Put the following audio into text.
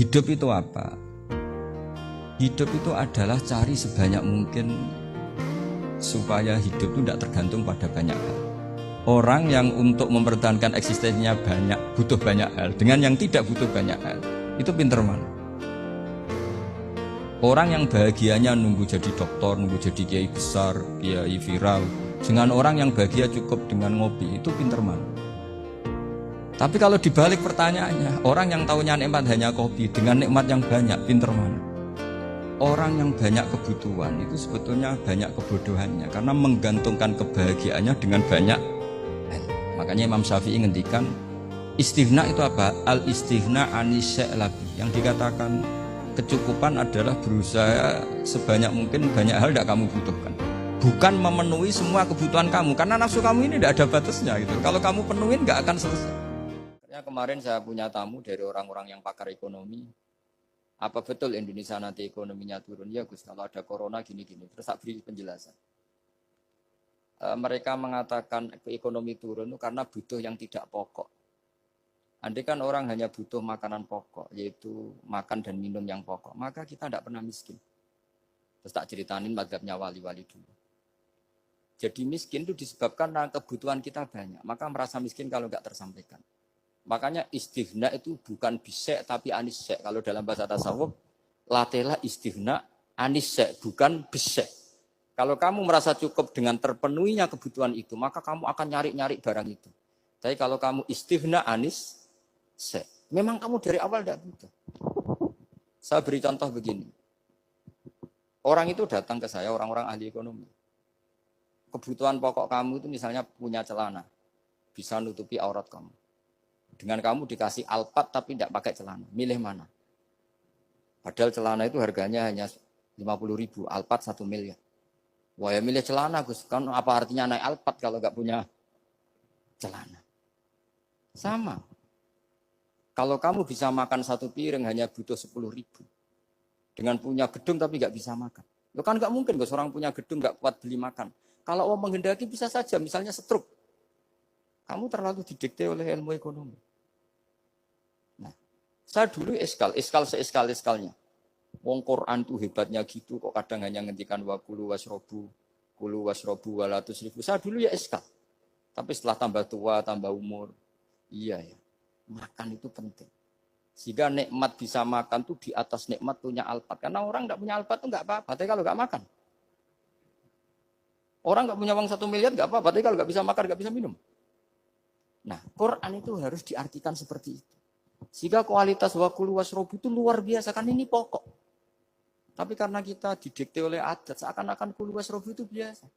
Hidup itu apa? Hidup itu adalah cari sebanyak mungkin supaya hidup itu tidak tergantung pada banyak hal. Orang yang untuk mempertahankan eksistensinya banyak, butuh banyak hal, dengan yang tidak butuh banyak hal, itu pinter mana? Orang yang bahagianya nunggu jadi dokter, nunggu jadi kiai besar, kiai viral, dengan orang yang bahagia cukup dengan ngopi, itu pinter mana? Tapi kalau dibalik pertanyaannya, orang yang tahunya nikmat hanya kopi dengan nikmat yang banyak, pinter mana? Orang yang banyak kebutuhan itu sebetulnya banyak kebodohannya karena menggantungkan kebahagiaannya dengan banyak. Makanya Imam Syafi'i ngendikan istighna itu apa? Al istighna anisya labi. Yang dikatakan kecukupan adalah berusaha sebanyak mungkin banyak hal tidak kamu butuhkan. Bukan memenuhi semua kebutuhan kamu karena nafsu kamu ini tidak ada batasnya gitu. Kalau kamu penuhin nggak akan selesai. Kemarin saya punya tamu dari orang-orang yang pakar ekonomi. Apa betul Indonesia nanti ekonominya turun? Ya Gus, kalau ada corona gini-gini. Terus saya beri penjelasan. Mereka mengatakan ekonomi turun itu karena butuh yang tidak pokok. Andai kan orang hanya butuh makanan pokok, yaitu makan dan minum yang pokok, maka kita tidak pernah miskin. Terus tak ceritainin mazhabnya wali-wali dulu. Jadi miskin itu disebabkan karena kebutuhan kita banyak. Maka merasa miskin kalau nggak tersampaikan. Makanya istighna itu bukan bisek tapi anisek. Kalau dalam bahasa tasawuf, latela istighna anisek, bukan bisek. Kalau kamu merasa cukup dengan terpenuhinya kebutuhan itu, maka kamu akan nyari-nyari barang itu. Tapi kalau kamu istighna anisek, memang kamu dari awal tidak butuh. Saya beri contoh begini. Orang itu datang ke saya, orang-orang ahli ekonomi. Kebutuhan pokok kamu itu misalnya punya celana, bisa nutupi aurat kamu. Dengan kamu dikasih alpat tapi tidak pakai celana, milih mana? Padahal celana itu harganya hanya 50.000, alpat 1 miliar. Wah ya milih celana Gus, kan apa artinya naik alpat kalau nggak punya celana? Sama. Kalau kamu bisa makan 1 piring hanya butuh 10.000. Dengan punya gedung tapi nggak bisa makan. Lo kan nggak mungkin Gus, orang punya gedung nggak kuat beli makan. Kalau mau menghendaki bisa saja, misalnya stroke. Kamu terlalu didikte oleh ilmu ekonomi. Nah, saya dulu iskal seeskal-eskalnya. Wong Quran tuh hebatnya gitu, kok kadang hanya ngendikan wa kulu wasrobu wala tusrifu. Saya dulu ya iskal. Tapi setelah tambah tua, tambah umur, iya ya, makan itu penting. Sehingga nikmat bisa makan tuh di atas nikmat punya alpat. Karena orang nggak punya alpat tuh nggak apa-apa, tapi kalau nggak makan. Orang nggak punya uang 1 miliar nggak apa-apa, tapi kalau nggak bisa makan, nggak bisa minum. Nah, Quran itu harus diartikan seperti itu. Sehingga kualitas wakulu wasrobu itu luar biasa, kan ini pokok. Tapi karena kita didikte oleh adat, seakan-akan kulu wasrobu itu biasa.